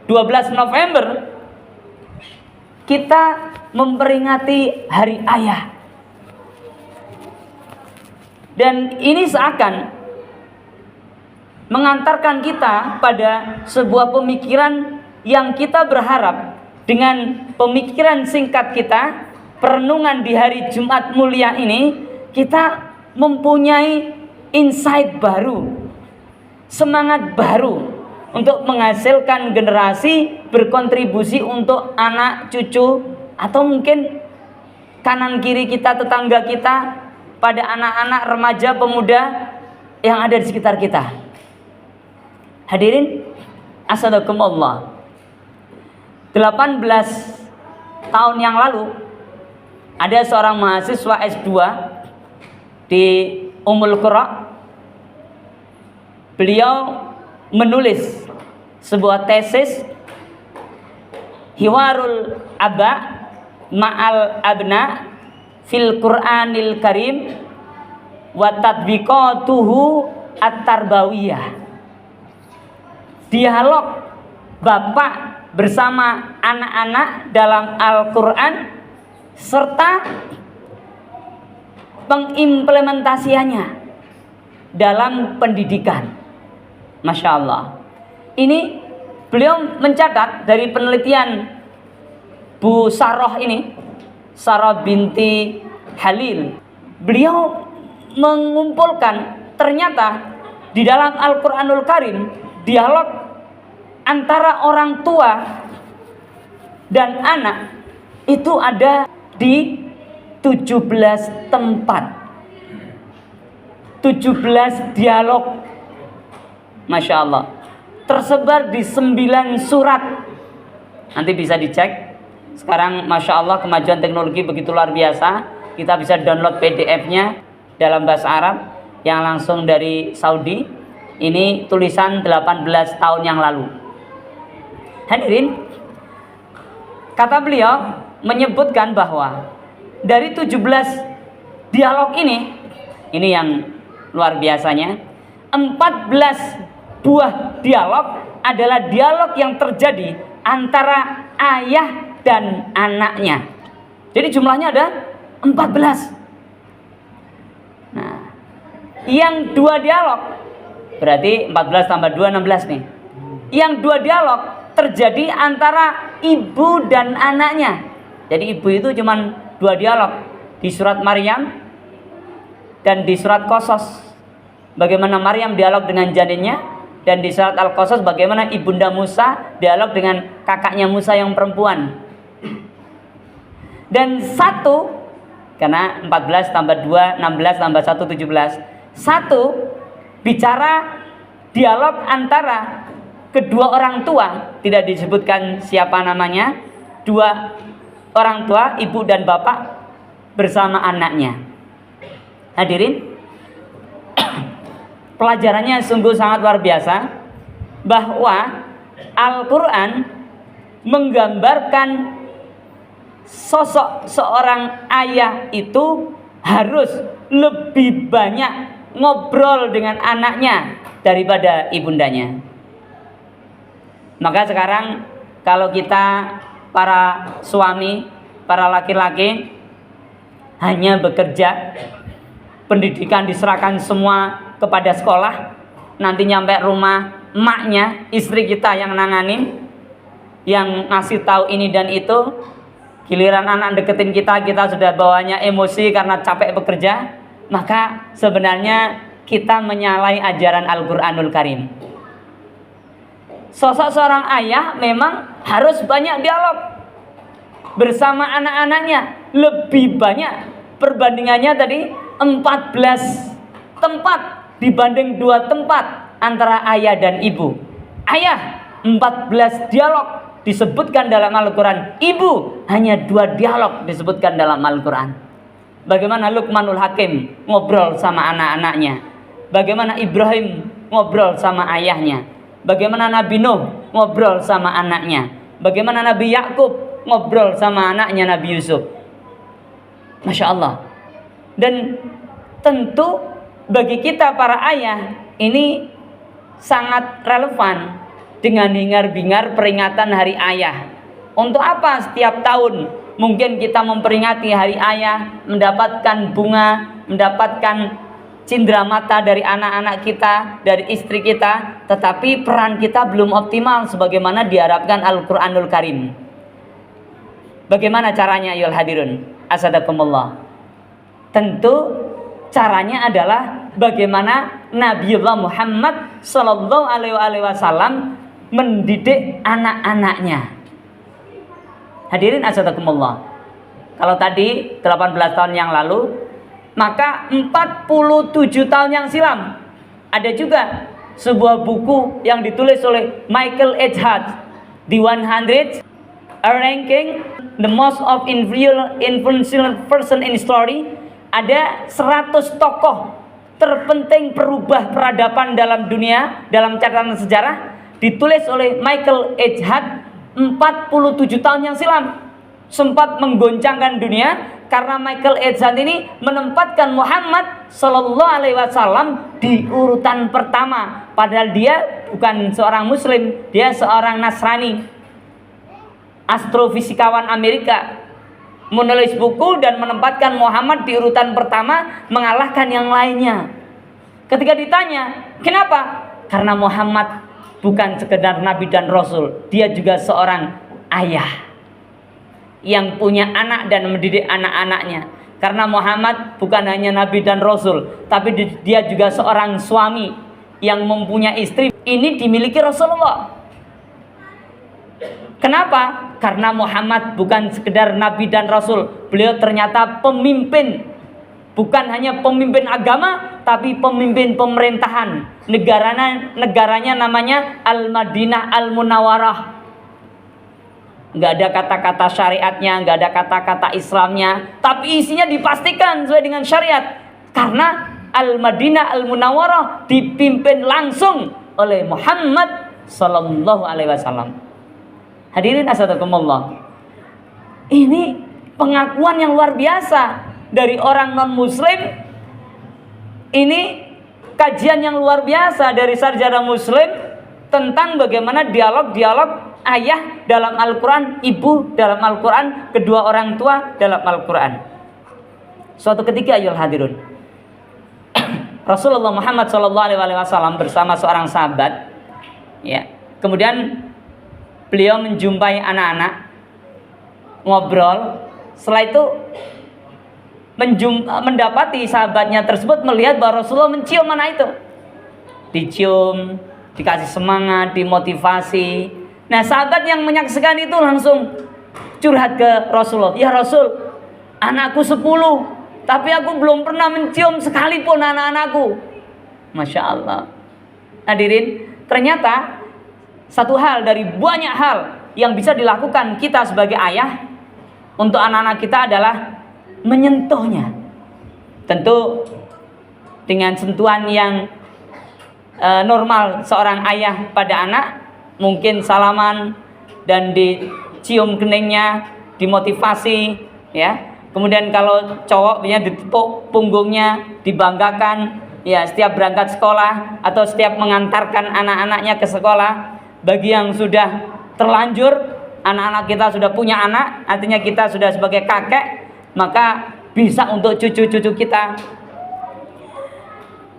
12 November kita memperingati Hari Ayah. Dan ini seakan mengantarkan kita pada sebuah pemikiran yang kita berharap dengan pemikiran singkat kita, perenungan di hari Jumat mulia ini, kita mempunyai insight baru, semangat baru untuk menghasilkan generasi berkontribusi untuk anak, cucu, atau mungkin kanan kiri kita, tetangga kita, pada anak-anak, remaja, pemuda yang ada di sekitar kita. Hadirin asadakumullah, 18 tahun yang lalu ada seorang mahasiswa S2 di Ummul Qura. Beliau menulis sebuah tesis, Hiwarul Aba Ma'al Abna fil Qur'anil Karim wa tatbiqatuhu at-tarbawiyah. Dialog bapak bersama anak-anak dalam Al-Quran serta pengimplementasiannya dalam pendidikan. Masya Allah. Ini beliau mencatat dari penelitian Bu Saroh ini, Saroh binti Halil. Beliau mengumpulkan ternyata di dalam Al-Quranul Karim dialog antara orang tua dan anak itu ada di 17 tempat, 17 dialog. Masya Allah, tersebar di 9 surat. Nanti bisa dicek. Sekarang Masya Allah kemajuan teknologi begitu luar biasa. Kita bisa download PDF-nya dalam bahasa Arab yang langsung dari Saudi. Ini tulisan 18 tahun yang lalu. Hadirin, kata beliau menyebutkan bahwa dari 17 dialog ini yang luar biasanya, 14 buah dialog adalah dialog yang terjadi antara ayah dan anaknya. Jadi jumlahnya ada 14. Nah, yang 2 dialog berarti 14 tambah 2 16 nih. Yang 2 dialog terjadi antara ibu dan anaknya. Jadi ibu itu cuma 2 dialog di surat Maryam dan di surat Qasas. Bagaimana Maryam dialog dengan janinnya, dan di surat Al-Qasas bagaimana ibunda Musa dialog dengan kakaknya Musa yang perempuan. Dan 1, karena 14 tambah 2 16 tambah 1 17. 1 bicara dialog antara kedua orang tua, tidak disebutkan siapa namanya, 2 orang tua, ibu dan bapak bersama anaknya. Hadirin, pelajarannya sungguh sangat luar biasa, bahwa Al-Quran menggambarkan sosok seorang ayah itu harus lebih banyak ngobrol dengan anaknya daripada ibundanya. Maka sekarang kalau kita para suami, para laki-laki hanya bekerja, pendidikan diserahkan semua kepada sekolah, nanti nyampe rumah emaknya, istri kita yang nanganin, yang ngasih tahu ini dan itu. Giliran anak deketin kita sudah bawanya emosi karena capek bekerja. Maka sebenarnya kita menyalahi ajaran Al-Quranul Karim. Sosok seorang ayah memang harus banyak dialog bersama anak-anaknya, lebih banyak. Perbandingannya tadi 14 tempat dibanding 2 tempat antara ayah dan ibu. Ayah 14 dialog disebutkan dalam Al-Quran, ibu hanya 2 dialog disebutkan dalam Al-Quran. Bagaimana Luqmanul Hakim ngobrol sama anak-anaknya, bagaimana Ibrahim ngobrol sama ayahnya, bagaimana Nabi Nuh ngobrol sama anaknya, bagaimana Nabi Yakub ngobrol sama anaknya Nabi Yusuf. Masya Allah. Dan tentu bagi kita para ayah ini sangat relevan dengan hingar-bingar peringatan hari ayah. Untuk apa setiap tahun mungkin kita memperingati hari ayah, mendapatkan bunga, mendapatkan cindramata dari anak-anak kita, dari istri kita, tetapi peran kita belum optimal sebagaimana diharapkan Al-Qur'anul Karim. Bagaimana caranya ayyuhal hadirun? Asadakumullah. Tentu caranya adalah bagaimana Nabiullah Muhammad sallallahu alaihi wasallam mendidik anak-anaknya. Hadirin asadakumullah. Kalau tadi 18 tahun yang lalu, maka 47 tahun yang silam ada juga sebuah buku yang ditulis oleh Michael H. Hart, The 100 Ranking the Most of Influential Person in Story. Ada 100 tokoh terpenting perubah peradaban dalam dunia dalam catatan sejarah, ditulis oleh Michael H. Hart 47 tahun yang silam. Sempat menggoncangkan dunia karena Michael H. Hart ini menempatkan Muhammad sallallahu alaihi wasallam di urutan pertama, padahal dia bukan seorang muslim, dia seorang Nasrani. Astrofisikawan Amerika menulis buku dan menempatkan Muhammad di urutan pertama, mengalahkan yang lainnya. Ketika ditanya, "Kenapa?" Karena Muhammad bukan sekedar nabi dan rasul, dia juga seorang ayah yang punya anak dan mendidik anak-anaknya. Karena Muhammad bukan hanya nabi dan rasul, tapi dia juga seorang suami yang mempunyai istri. Ini dimiliki Rasulullah. Kenapa? Karena Muhammad bukan sekedar nabi dan rasul, beliau ternyata pemimpin. Bukan hanya pemimpin agama, tapi pemimpin pemerintahan. Negaranya namanya Al-Madinah Al-Munawwarah. Nggak ada kata-kata syariatnya, nggak ada kata-kata Islamnya, tapi isinya dipastikan sesuai dengan syariat. Karena Al-Madinah Al-Munawwarah dipimpin langsung oleh Muhammad sallallahu alaihi wasallam. Hadirin asadakumullah. Ini pengakuan yang luar biasa dari orang non-muslim. Ini kajian yang luar biasa dari sarjana muslim tentang bagaimana dialog-dialog ayah dalam Al-Quran, ibu dalam Al-Quran, kedua orang tua dalam Al-Quran. Suatu ketika ayyuhal hadirun, Rasulullah Muhammad SAW bersama seorang sahabat, ya, kemudian beliau menjumpai anak-anak, ngobrol. Setelah itu mendapati sahabatnya tersebut melihat bahwa Rasulullah mencium anak itu. Dicium, dikasih semangat, dimotivasi. Nah, sahabat yang menyaksikan itu langsung curhat ke Rasulullah. "Ya Rasul, anakku 10, tapi aku belum pernah mencium sekalipun anak-anakku." Masya Allah. Hadirin, ternyata satu hal dari banyak hal yang bisa dilakukan kita sebagai ayah untuk anak-anak kita adalah menyentuhnya. Tentu dengan sentuhan yang normal seorang ayah pada anak, mungkin salaman dan dicium keningnya, dimotivasi, ya. Kemudian kalau cowok biasanya ditepuk punggungnya, dibanggakan, ya, setiap berangkat sekolah atau setiap mengantarkan anak-anaknya ke sekolah. Bagi yang sudah terlanjur, anak-anak kita sudah punya anak, artinya kita sudah sebagai kakek, maka bisa untuk cucu-cucu kita.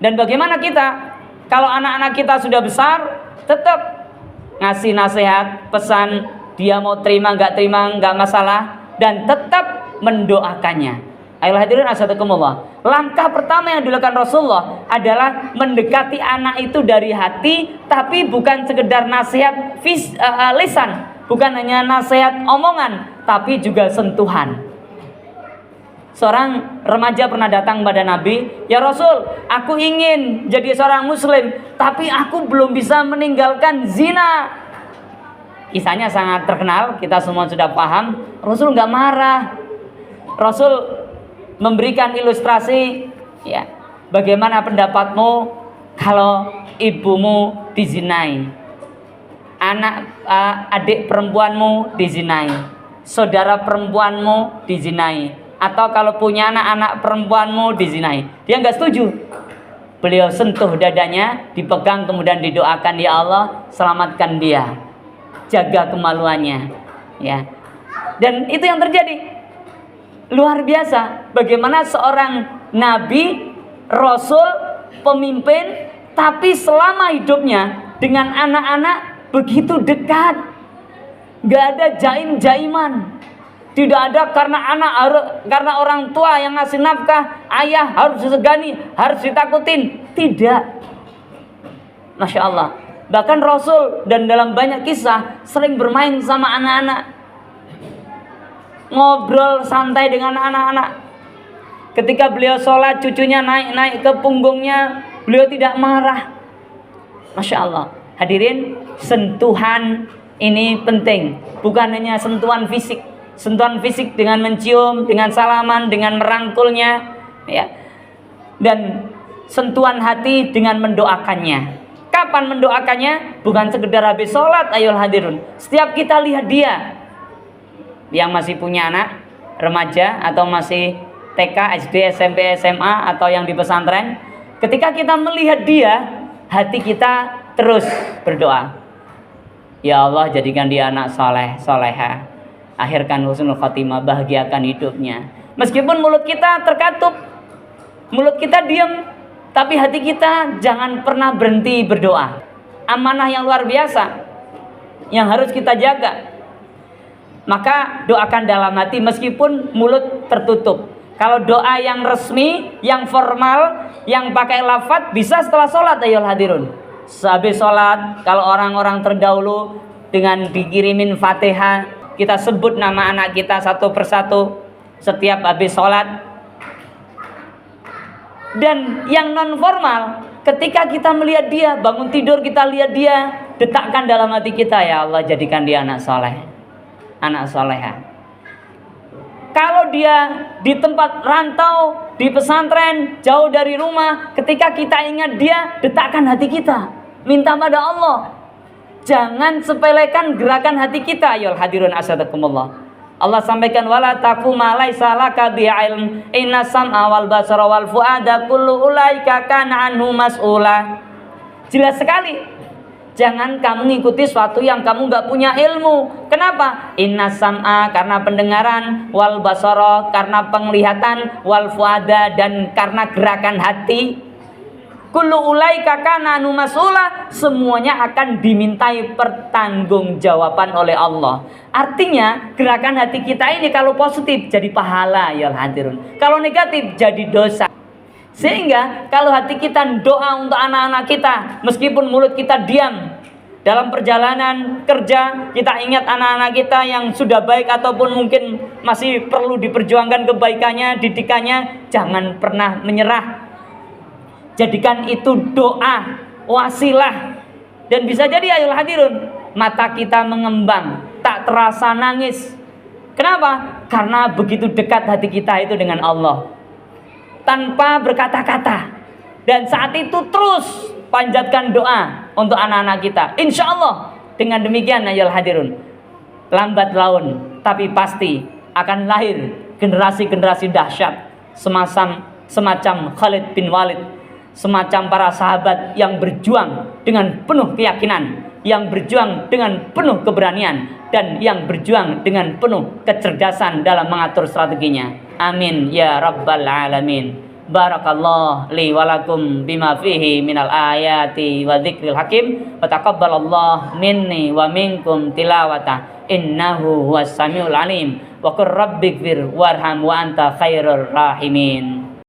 Dan bagaimana kita kalau anak-anak kita sudah besar, tetap ngasih nasihat, pesan, dia mau terima nggak masalah, dan tetap mendoakannya. Ayolah hadirin asadakumullah. Langkah pertama yang dilakukan Rasulullah adalah mendekati anak itu dari hati, tapi bukan sekedar nasihat lisan, bukan hanya nasihat omongan, tapi juga sentuhan. Seorang remaja pernah datang pada Nabi, "Ya Rasul, aku ingin jadi seorang muslim, tapi aku belum bisa meninggalkan zina." Kisahnya sangat terkenal, kita semua sudah paham. Rasul nggak marah. Rasul memberikan ilustrasi, ya, bagaimana pendapatmu kalau ibumu dizinai, adik perempuanmu dizinai, saudara perempuanmu dizinai, atau kalau punya anak perempuanmu dizinai. Dia nggak setuju. Beliau sentuh dadanya, dipegang kemudian didoakan, ya Allah selamatkan dia, jaga kemaluannya, ya. Dan itu yang terjadi. Luar biasa bagaimana seorang nabi, rasul, pemimpin, tapi selama hidupnya dengan anak-anak begitu dekat. Gak ada jaim-jaiman. Tidak ada karena orang tua yang ngasih nafkah, ayah harus disegani, harus ditakutin. Tidak. Masya Allah. Bahkan Rasul dan dalam banyak kisah sering bermain sama anak-anak, ngobrol santai dengan anak-anak. Ketika beliau sholat, cucunya naik ke punggungnya, beliau tidak marah. Masya Allah. Hadirin, sentuhan ini penting. Bukan hanya sentuhan fisik. Sentuhan fisik dengan mencium, dengan salaman, dengan merangkulnya, ya. Dan sentuhan hati dengan mendoakannya. Kapan mendoakannya? Bukan sekedar habis sholat, ayolah hadirun. Setiap kita lihat dia, yang masih punya anak, remaja, atau masih TK, SD, SMP, SMA, atau yang di pesantren, ketika kita melihat dia, hati kita terus berdoa. Ya Allah, jadikan dia anak soleh, soleha. Akhirkan husnul khotimah, bahagiakan hidupnya. Meskipun mulut kita terkatup, mulut kita diam, tapi hati kita jangan pernah berhenti berdoa. Amanah yang luar biasa yang harus kita jaga. Maka doakan dalam hati meskipun mulut tertutup. Kalau doa yang resmi, yang formal, yang pakai lafaz bisa setelah sholat, ayolah hadirun. Sehabis sholat, kalau orang-orang terdahulu dengan dikirimin Fatihah, kita sebut nama anak kita satu persatu setiap habis sholat. Dan yang non formal, ketika kita melihat dia, bangun tidur kita lihat dia, detakkan dalam hati kita, ya Allah jadikan dia anak soleh, anak soleha. Kalau dia di tempat rantau, di pesantren, jauh dari rumah, ketika kita ingat dia, detakkan hati kita, minta pada Allah. Jangan sepelekan gerakan hati kita, ayolah hadirun asyadakumullah. Allah sampaikan, wala taqu ma laisa laka bi'ilm inna sam'a wal basara wal fuada kullu ulaika kana anhu mas'ula. Jelas sekali. Jangan kamu ngikuti sesuatu yang kamu gak punya ilmu. Kenapa? Inna sam'a karena pendengaran, wal basara karena penglihatan, wal fuada dan karena gerakan hati. Kullu ulaika kana anhu mas'ula, semuanya akan dimintai pertanggungjawaban oleh Allah. Artinya gerakan hati kita ini kalau positif jadi pahala, ya hadirun. Kalau negatif jadi dosa. Sehingga kalau hati kita doa untuk anak-anak kita, meskipun mulut kita diam, dalam perjalanan kerja kita ingat anak-anak kita yang sudah baik ataupun mungkin masih perlu diperjuangkan kebaikannya, didikannya, jangan pernah menyerah. Jadikan itu doa, wasilah. Dan bisa jadi ayolah hadirun, mata kita mengembang, tak terasa nangis. Kenapa? Karena begitu dekat hati kita itu dengan Allah, tanpa berkata-kata. Dan saat itu terus panjatkan doa untuk anak-anak kita. Insya Allah dengan demikian ayolah hadirun, lambat laun tapi pasti akan lahir generasi-generasi dahsyat semacam Khalid bin Walid, semacam para sahabat yang berjuang dengan penuh keyakinan, yang berjuang dengan penuh keberanian, dan yang berjuang dengan penuh kecerdasan dalam mengatur strateginya. Amin ya rabbal alamin. Barakallah li walakum bima fihi minal ayati wa dzikril hakim wa taqabbalallah minni wa minkum tilawata innahu huwas samiul alim wa qur rabbighfir warham wa anta khairur rahimin.